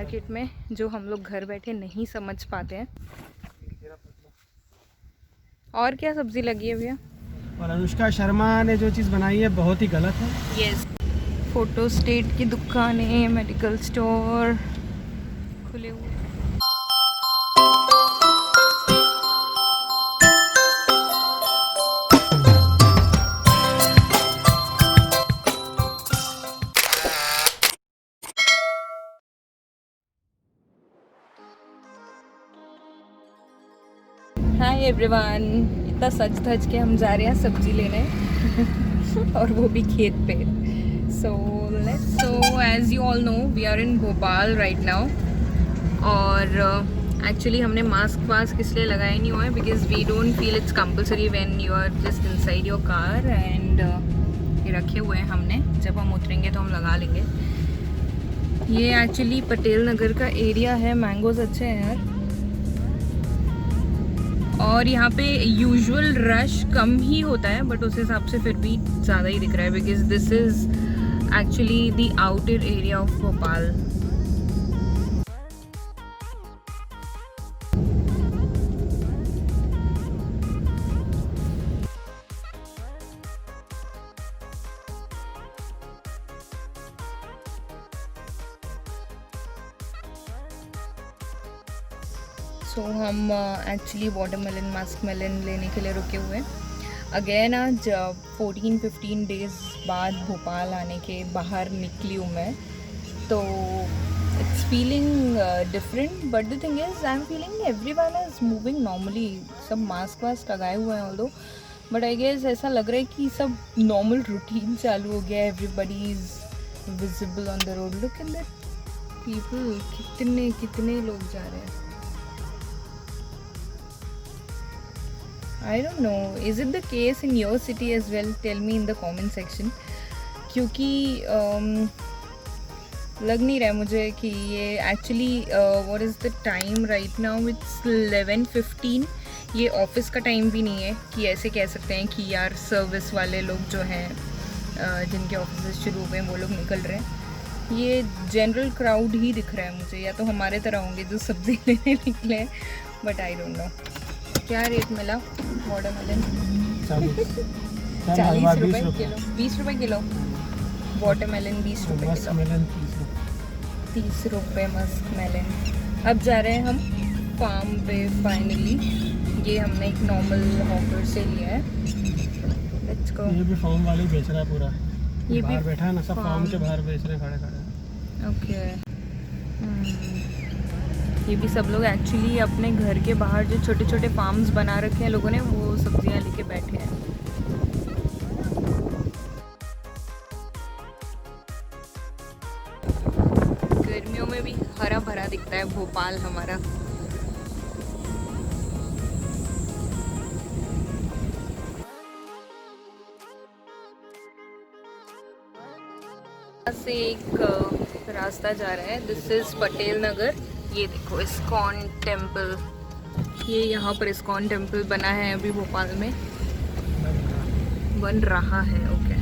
Market में जो हम लोग घर बैठे नहीं समझ पाते हैं। और क्या सब्जी लगी है भैया? और अनुष्का शर्मा ने जो चीज़ बनाई है बहुत ही गलत है। यस। फोटो स्टेट की दुकानें, मेडिकल स्टोर खुले हुए। हाय एवरीवन, इतना सच धज के हम जा रहे हैं सब्जी लेने और वो भी खेत पे। So as you all know we are in Bhopal right now. और एक्चुअली हमने मास्क इसलिए लगाया नहीं हुआ है because we don't feel it's compulsory when you are just inside your car. And ये रखे हुए हैं हमने, जब हम उतरेंगे तो हम लगा लेंगे। ये एक्चुअली पटेल नगर का एरिया है। मैंगोज अच्छे हैं यार। और यहाँ पे यूजुअल रश कम ही होता है, बट उस हिसाब से फिर भी ज़्यादा ही दिख रहा है because this is actually the outer area of Bhopal. So हम एक्चुअली वाटरमेलन मस्कमेलन लेने के लिए रुके हुए हैं। अगेन आज 14-15 डेज़ बाद भोपाल आने के बाहर निकली हूँ मैं, तो it's feeling different. But the thing is I am feeling everyone is moving normally. सब मास्क लगाए हुए हैं ऑल्दो, बट आई गेस ऐसा लग रहा है कि सब नॉर्मल रूटीन चालू हो गया है। Everybody is visible on the road. Look at that people, कितने लोग जा रहे हैं। I don't know, is it the case in your city as well? Tell me in the comment section. क्योंकि लग नहीं रहा है मुझे कि ये actually what is the time right now? It's 11:15. ये ऑफिस का टाइम भी नहीं है कि ऐसे कह सकते हैं कि यार सर्विस वाले लोग जो हैं जिनके ऑफिस शुरू हुए हैं वो लोग निकल रहे हैं। ये जनरल क्राउड ही दिख रहा है मुझे, या तो हमारे तरह होंगे जो सब्जी लेने निकले हैं, बट आई डोंट नो। क्या रेट मिला वाटरमेलन? 40 रुपये किलो, 20 रुपये किलो। वाटरमेलन 20 रुपये किलो, 30 रुपये मस्कमेलन। अब जा रहे हैं हम फार्म पे फाइनली। ये हमने एक नॉर्मल हॉकर से लिया है। Let's go. ये भी फार्म वाले बेच रहा है पूरा। ये बाहर भी बैठा है ना, सब फार्म के बाहर बेच रहे हैं खड़े। ओके। ये भी सब लोग एक्चुअली अपने घर के बाहर जो छोटे छोटे फार्म्स बना रखे हैं लोगों ने, वो सब्जियां लेके बैठे हैं। गर्मियों में भी हरा भरा दिखता है भोपाल हमारा। से एक रास्ता जा रहा है, दिस इज पटेल नगर। ये देखो इस्कॉन टेम्पल, ये यहाँ पर इस्कॉन टेम्पल बना है अभी भोपाल में, बन रहा है। ओके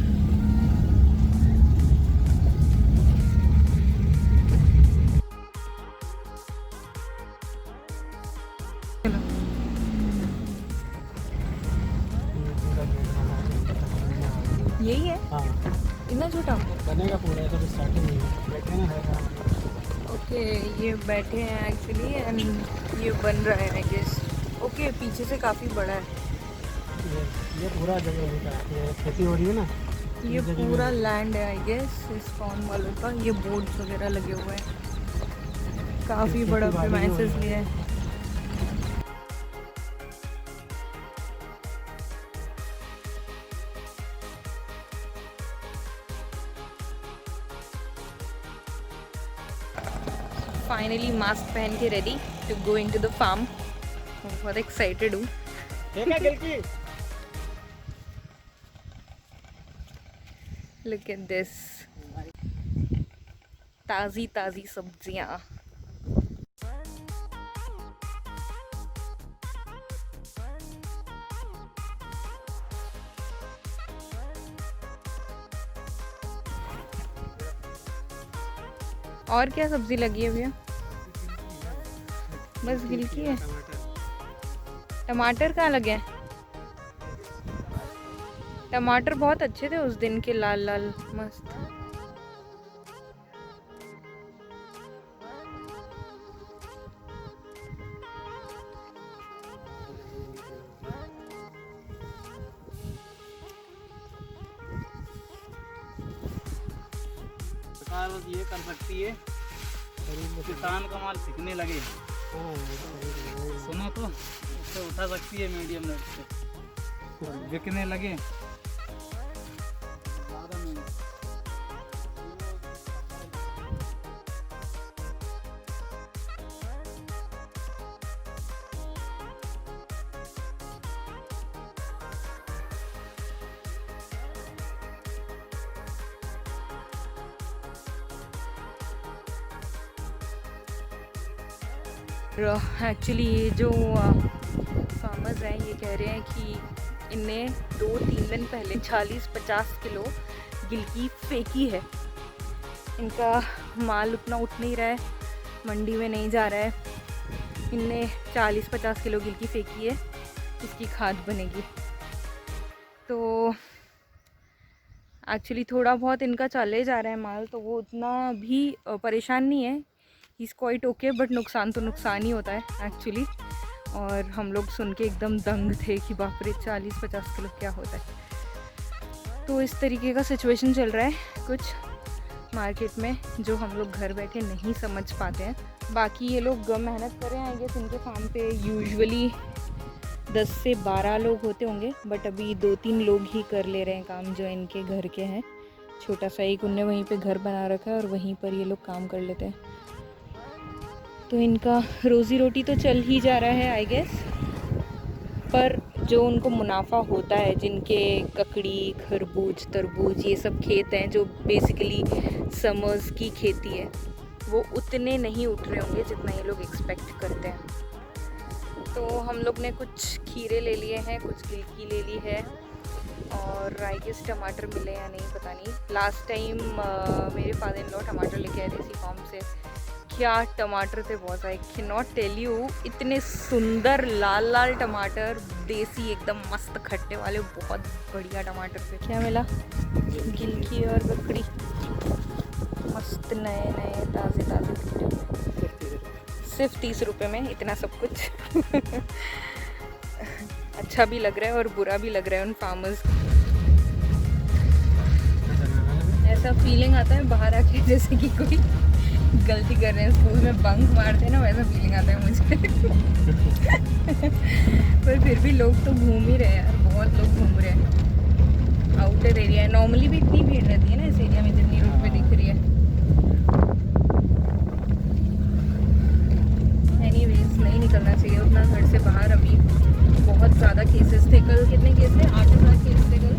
यही है। हाँ, इतना छोटा बनेगा पूरा, सब स्टार्टिंग में बैठे ना है। ओके, ये बैठे हैं एक्चुअली एंड ये बन रहा है आई गेस। ओके, पीछे से काफ़ी बड़ा है। ये पूरा जगह होता है, ये खेती हो रही है ना, ये पूरा लैंड है आई गेस इस्कॉन वालों का। ये बोर्ड्स वगैरह लगे हुए हैं, काफ़ी बड़ा प्रीमाइसेस भी है। फाइनली मास्क पहन के ready to go into the farm. बहुत एक्साइटेड हूँ। लुक एट दिस, ताज़ी ताज़ी सब्जियाँ। और क्या सब्जी लगी है भैया? बस गिलकी है। टमाटर टमाटर कहाँ लगे हैं? टमाटर बहुत अच्छे थे उस दिन के, लाल लाल मस्त। सरकार बस ये कर सकती है, किसान का माल बिकने लगे, सुनो तो उससे उठा सकती है मीडियम रेट से, बिकने लगे ज़्यादा नहीं। एक्चुअली ये जो फार्मर्स हैं ये कह रहे हैं कि इनने 2-3 दिन पहले 40-50 किलो गिलकी फेंकी है। इनका माल उतना उठ नहीं रहा है, मंडी में नहीं जा रहा है। इनने 40-50 किलो गिलकी फेंकी है, उसकी खाद बनेगी। तो एक्चुअली थोड़ा बहुत इनका चले जा रहा है माल, तो वो उतना भी परेशान नहीं है। इस क्वाइट ओके, बट नुकसान तो नुकसान ही होता है एक्चुअली। और हम लोग सुन के एकदम दंग थे कि बाप रे 40-50 किलो क्या होता है। तो इस तरीके का सिचुएशन चल रहा है कुछ मार्केट में, जो हम लोग घर बैठे नहीं समझ पाते हैं। बाकी ये लोग मेहनत कर रहे हैं, आई गेस इनके फार्म पे यूजुअली 10 से 12 लोग होते होंगे, बट अभी 2-3 लोग ही कर ले रहे हैं काम जो इनके घर के हैं। छोटा सा एक उनने वहीं पे घर बना रखा है और वहीं पर ये लोग काम कर लेते हैं। तो इनका रोज़ी रोटी तो चल ही जा रहा है आई गेस, पर जो उनको मुनाफा होता है, जिनके ककड़ी, खरबूज, तरबूज ये सब खेत हैं जो बेसिकली समर्स की खेती है, वो उतने नहीं उठ रहे होंगे जितना ये लोग एक्सपेक्ट करते हैं। तो हम लोग ने कुछ खीरे ले लिए हैं, कुछ गिलकी ले ली है, और आई गेस टमाटर मिले या नहीं पता नहीं। लास्ट टाइम मेरे फादर इन लॉ टमाटर लेके आए थे इसी फार्म से। क्या टमाटर थे boss, I can not tell you. इतने सुंदर लाल लाल टमाटर, देसी एकदम मस्त खट्टे वाले, बहुत बढ़िया टमाटर थे। क्या मिला? गिलकी और ककड़ी, मस्त नए नए ताज़े ताज़े दिख रहे हैं। सिर्फ 30 रुपये में इतना सब कुछ। अच्छा भी लग रहा है और बुरा भी लग रहा है उन फार्मर्स। ऐसा फीलिंग आता है बाहर आके जैसे कि कोई गलती कर रहे हैं, स्कूल में बंक मारते हैं ना, वैसा फीलिंग आता है मुझे। पर फिर भी लोग तो घूम ही रहे हैं यार, बहुत लोग घूम रहे हैं। आउटर एरिया है, नॉर्मली भी इतनी भीड़ रहती है ना इस एरिया में जितनी रोड पे दिख रही है। एनीवेज नहीं निकलना चाहिए उतना घर से बाहर। अभी बहुत ज़्यादा केसेस थे कल। कितने केस थे? 8,000 केस थे कल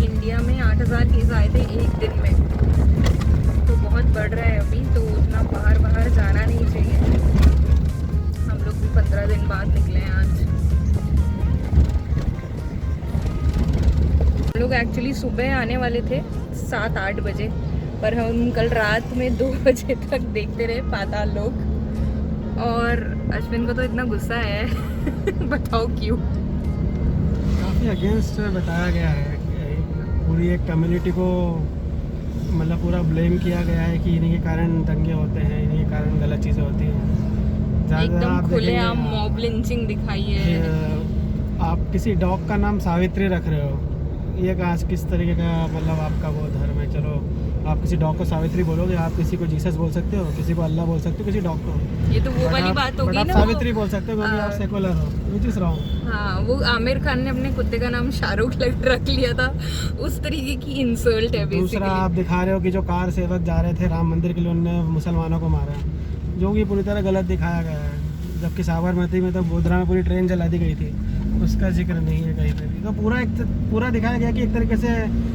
इंडिया में। 8,000 केस आए थे एक दिन में, तो बहुत बढ़ रहा है अभी। तो उतना बाहर जाना नहीं चाहिए। हम लोग भी 15 दिन बाद निकले हैं आज। हम लोग एक्चुअली सुबह आने वाले थे 7-8 बजे, पर हम कल रात में 2 बजे तक देखते रहे पाताल लोक। और अश्विन को तो इतना गुस्सा है। बताओ क्यों? काफ़ी अगेंस्ट बताया गया है, पूरी एक कम्युनिटी को मतलब पूरा ब्लेम किया गया है कि इन्हीं के कारण दंगे होते हैं, इन्हीं के कारण गलत चीज़ें होती हैं। एकदम खुलेआम मॉब लिंचिंग दिखाई है। आप किसी डॉग का नाम सावित्री रख रहे हो, ये किस तरीके का मतलब आपका वो धर्म है? चलो आप किसी डॉग को सावित्री बोलोगे, आप किसी को जीसस बोल सकते हो, किसी को अल्लाह बोल सकते हो, किसी डॉग को। ये तो वो वाली बात होगी ना, सावित्री बोल सकते हो क्योंकि आप सेकुलर हो, विच इज रॉन्ग। हाँ, वो आमिर खान ने अपने कुत्ते का नाम शाहरुख रख लिया था, उस तरीके की इंसल्ट है बेसिकली। दूसरा आप दिखा रहे हो कि जो कार सेवक जा रहे थे राम मंदिर के लिए, उन्होंने मुसलमानों को मारा, जो कि पूरी तरह गलत दिखाया गया है। जबकि साबरमती में तो गोधरा में पूरी ट्रेन जला दी गई थी, उसका जिक्र नहीं है कहीं पर भी। तो पूरा दिखाया गया कि एक तरीके से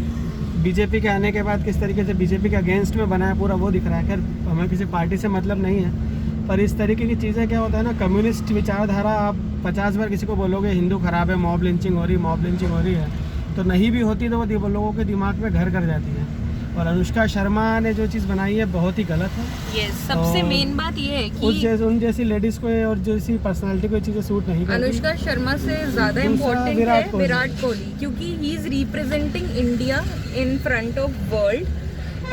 बीजेपी के आने के बाद किस तरीके से बीजेपी के अगेंस्ट में बना है, पूरा वो दिख रहा है। खैर हमें किसी पार्टी से मतलब नहीं है, पर इस तरीके की चीज़ें क्या होता है ना, कम्युनिस्ट विचारधारा आप 50 बार किसी को बोलोगे हिंदू खराब है, मॉब लिंचिंग हो रही है, तो नहीं भी होती तो वो लोगों के दिमाग में घर कर जाती है। और अनुष्का शर्मा ने जो चीज़ बनाई है बहुत ही गलत है। यस, सबसे और मेन बात ये है उन कि जैसी लेडीज़ को और जैसी पर्सनालिटी को ये चीज़ें सूट नहीं करती। अनुष्का शर्मा से ज़्यादा दूसरा इम्पोर्टेंट विराट है कोहली। विराट कोहली, क्योंकि he is representing India in front of world,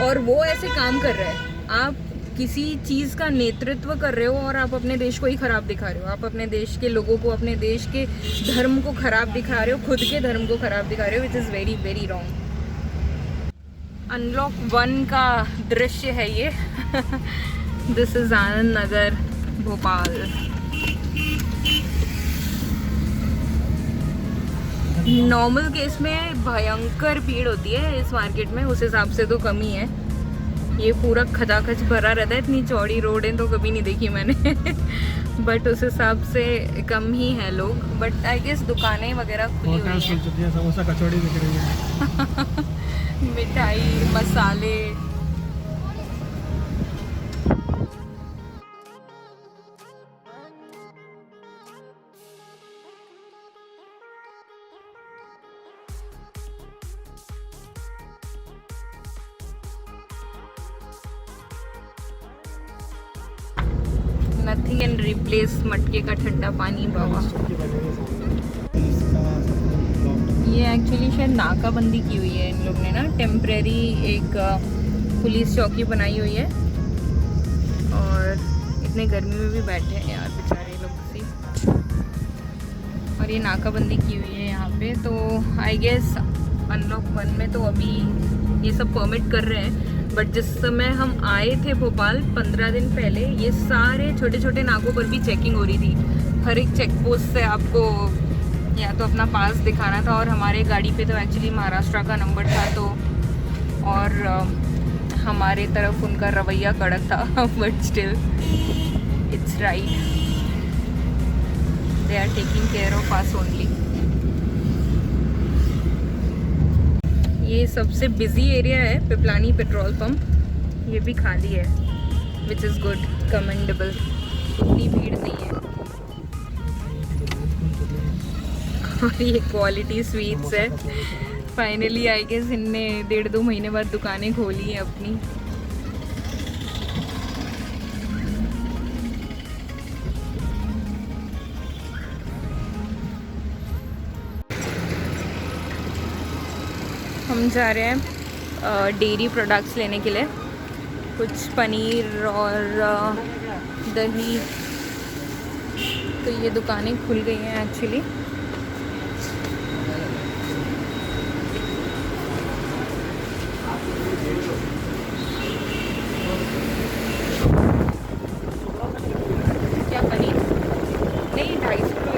और वो ऐसे काम कर रहा है। आप किसी चीज़ का नेतृत्व कर रहे हो और आप अपने देश को ही खराब दिखा रहे हो, आप अपने देश के लोगों को, अपने देश के धर्म को खराब दिखा रहे हो, खुद के धर्म को खराब दिखा रहे हो, which is very very wrong. Unlock 1 का दृश्य है ये। This is Anand Nagar, Bhopal. Normal case में भयंकर भीड़ होती है इस मार्केट में, उस हिसाब से तो कम ही है। ये पूरा खचाखच भरा रहता है, इतनी चौड़ी रोड है तो कभी नहीं देखी मैंने। बट उस हिसाब से कम ही है लोग, बट आई गेस दुकानें वगैरह खुली हुई होटल्स खुल चुकी है, समोसा कचौड़ी बिक रही है। मिठाई, मसाले। नथिंग कैन रिप्लेस मटके का ठंडा पानी बाबा। ये एक्चुअली शायद नाकाबंदी की हुई है इन लोग ने ना, टेम्परेरी एक पुलिस चौकी बनाई हुई है, और इतने गर्मी में भी बैठे हैं यार बेचारे लोग सी। और ये नाकाबंदी की हुई है यहाँ पे, तो आई गेस अनलॉक 1 में तो अभी ये सब परमिट कर रहे हैं। बट जिस समय हम आए थे भोपाल 15 दिन पहले, ये सारे छोटे छोटे नाकों पर भी चेकिंग हो रही थी। हर एक चेक पोस्ट से आपको या तो अपना पास दिखाना था, और हमारे गाड़ी पे तो एक्चुअली महाराष्ट्र का नंबर था, तो और हमारे तरफ उनका रवैया कड़क था। But still it's right, they are taking care of us only. ये सबसे बिजी एरिया है पिपलानी पेट्रोल पंप, ये भी खाली है, विच इज़ गुड, कमेंडेबल। उतनी भीड़ नहीं है। और ये क्वालिटी स्वीट्स है। फाइनली आई गेस इनने 1.5-2 महीने बाद दुकानें खोली हैं अपनी। हम जा रहे हैं डेयरी प्रोडक्ट्स लेने के लिए, कुछ पनीर और दही। तो ये दुकानें खुल गई हैं एक्चुअली। क्या पनीर? नहीं, 250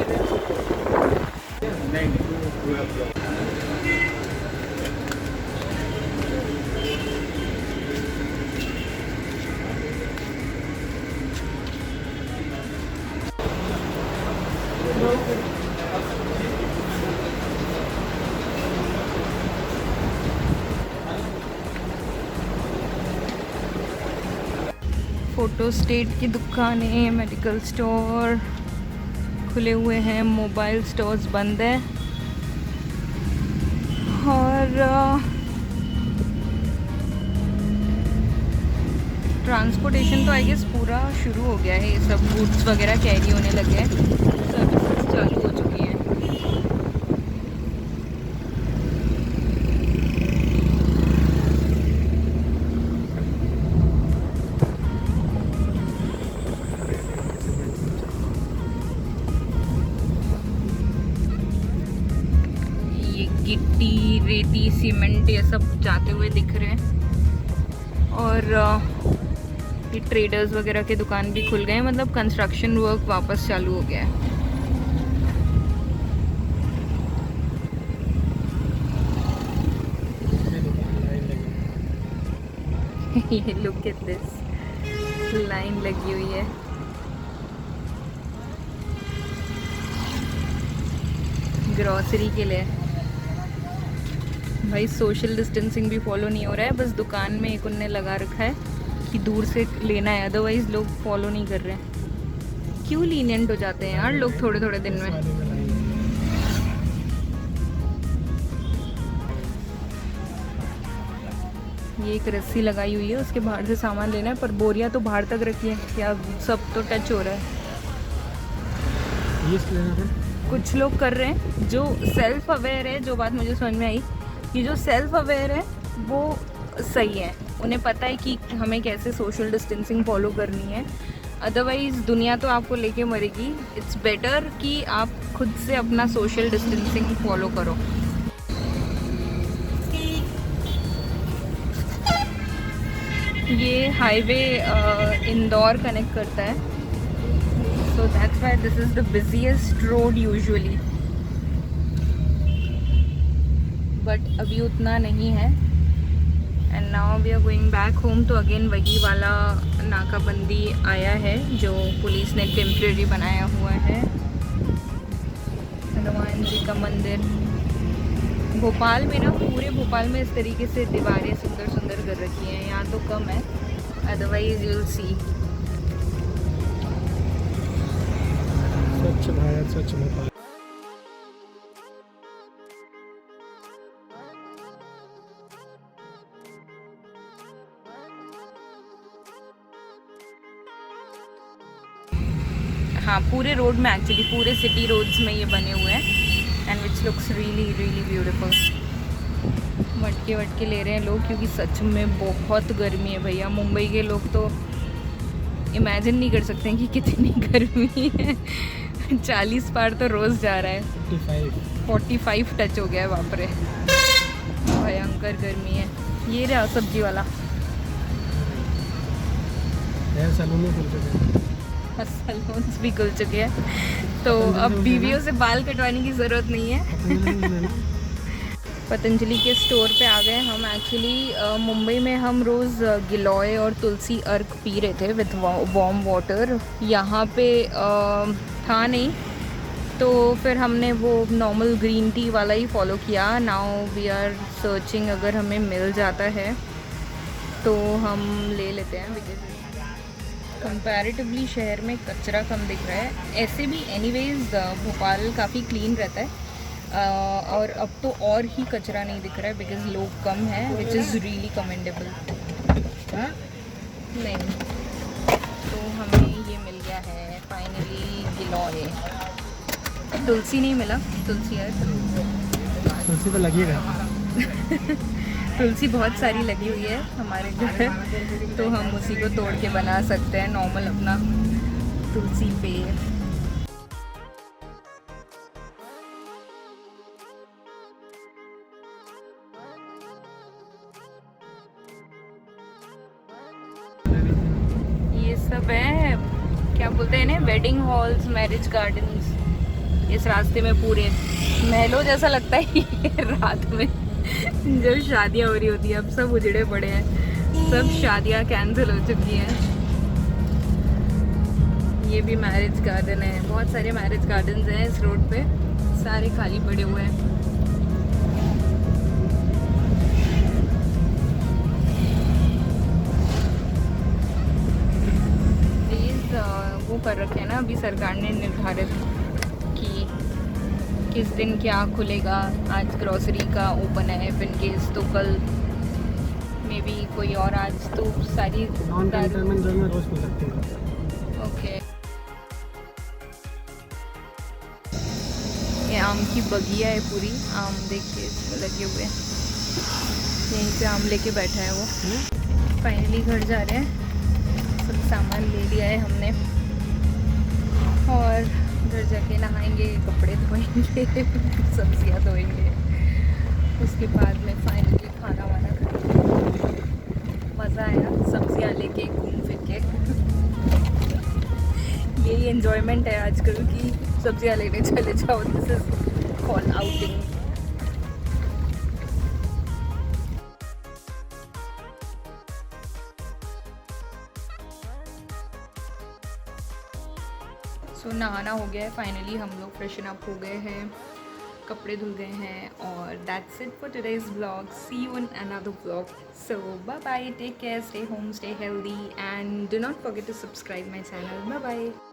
फोटो स्टेट की दुकानें, मेडिकल स्टोर खुले हुए हैं, मोबाइल स्टोर्स बंद है, और ट्रांसपोर्टेशन तो आई गेस पूरा शुरू हो गया है। ये सब गुड्स वगैरह कैरी होने लगे हैं, सर्विसेज चालू हो चुकी हैं। गिट्टी, रेती, सीमेंट ये सब जाते हुए दिख रहे हैं, और ये ट्रेडर्स वगैरह के दुकान भी खुल गए हैं, मतलब कंस्ट्रक्शन वर्क वापस चालू हो गया है। ये लुक एट दिस, लाइन लगी हुई है। ग्रॉसरी के लिए भाई सोशल डिस्टेंसिंग भी फॉलो नहीं हो रहा है, बस दुकान में एक उनने लगा रखा है कि दूर से लेना है, अदरवाइज लोग फॉलो नहीं कर रहे हैं। क्यों लीनियंट हो जाते हैं यार लोग थोड़े थोड़े दिन में। ये एक रस्सी लगाई हुई है, उसके बाहर से सामान लेना है, पर बोरियां तो बाहर तक रखी है, क्या सब तो टच हो रहा है। ये लेना था। कुछ लोग कर रहे हैं जो सेल्फ अवेयर है, जो बात मुझे समझ में आई कि जो सेल्फ अवेयर है वो सही है, उन्हें पता है कि हमें कैसे सोशल डिस्टेंसिंग फॉलो करनी है, अदरवाइज़ दुनिया तो आपको लेके मरेगी। इट्स बेटर कि आप खुद से अपना सोशल डिस्टेंसिंग फॉलो करो। ये हाईवे इंदौर कनेक्ट करता है, so that's why this is the busiest road usually, but अभी उतना नहीं है। and now we are going back home, तो अगेन वही वाला नाकाबंदी आया है जो पुलिस ने टेम्परेरी बनाया हुआ है। हनुमान जी का मंदिर भोपाल में ना, पूरे भोपाल में इस तरीके से दीवारें सुंदर सुंदर कर रखी हैं, यहाँ तो कम है, अदरवाइज यू विल सी। स्वच्छ भारत स्वच्छ भोपाल। हाँ, पूरे रोड में एक्चुअली पूरे सिटी रोड्स में ये बने हुए हैं and which looks really really beautiful. मटके वटके ले रहे हैं लोग क्योंकि सच में बहुत गर्मी है भैया। मुंबई के लोग तो इमेजिन नहीं कर सकते हैं कि कितनी गर्मी है। 40 पार तो रोज़ जा रहा है, 45 टच हो गया है, बाप रे भयंकर गर्मी है। ये रहा सब्जी वाला, सैलून में खुल चुके हैं, सैलून्स भी खुल चुके हैं, तो अब बीवियों से बाल कटवाने की ज़रूरत नहीं है। पतंजलि के स्टोर पे आ गए हम। एक्चुअली मुंबई में हम रोज़ गिलोय और तुलसी अर्क पी रहे थे विथ वार्म वाटर, यहाँ पे था नहीं, तो फिर हमने वो नॉर्मल ग्रीन टी वाला ही फॉलो किया। नाउ वी आर सर्चिंग, अगर हमें मिल जाता है तो हम ले लेते हैं, बिकॉज कंपैरेटिवली शहर में कचरा कम दिख रहा है। ऐसे भी एनीवेज भोपाल काफ़ी क्लीन रहता है, और अब तो और ही कचरा नहीं दिख रहा है बिकॉज लोग कम हैं, विच इज़ रियली कमेंडेबल। नहीं, तो हमें ये मिल गया है फाइनली गिलोय। तुलसी नहीं मिला, तुलसी है, तुलसी तो लगेगा। तुलसी बहुत सारी लगी हुई है हमारे घर, तो हम उसी को तोड़ के बना सकते हैं नॉर्मल अपना तुलसी पेय। ये सब है, क्या बोलते हैं इन्हें, वेडिंग हॉल्स, मैरिज गार्डन्स। इस रास्ते में पूरे महलों जैसा लगता है ये रात में जब शादियाँ हो रही होती है। अब सब उजड़े पड़े हैं, सब शादियाँ कैंसिल हो चुकी हैं। ये भी मैरिज गार्डन है, बहुत सारे मैरिज गार्डन्स हैं इस रोड पे, सारे खाली पड़े हुए हैं। प्लीज़ वो कर रखे हैं ना अभी सरकार ने निर्धारित कि किस दिन क्या खुलेगा। आज ग्रोसरी का ओपन है, इन केस तो कल मे बी कोई और, आज तो सारी नॉन कंटेनमेंट जोन में रोज खुल सकती है। ओके, ये आम की बगिया है पूरी, आम देख के इसमें लगे हुए हैं, यहीं पे आम लेके बैठा है वो। फाइनली घर जा रहे हैं, सब सामान ले लिया है हमने, और घर जाके नहाएंगे, कपड़े धोएंगे, सब्जियां धोएंगे, उसके बाद में फाइनली खाना वाना खाएंगे। मज़ा आया सब्जियां लेके घूम फिर के। यही एंजॉयमेंट है आजकल की, सब्जियां लेने चले जाओ, दिस इज कॉल आउटिंग। सो नहाना हो गया है फाइनली, हम लोग फ्रेशन अप हो गए हैं, कपड़े धुल गए हैं, और that's it for today's vlog. See you in another vlog, so bye bye, take care, stay home, stay healthy, and do not forget to subscribe my channel. Bye bye.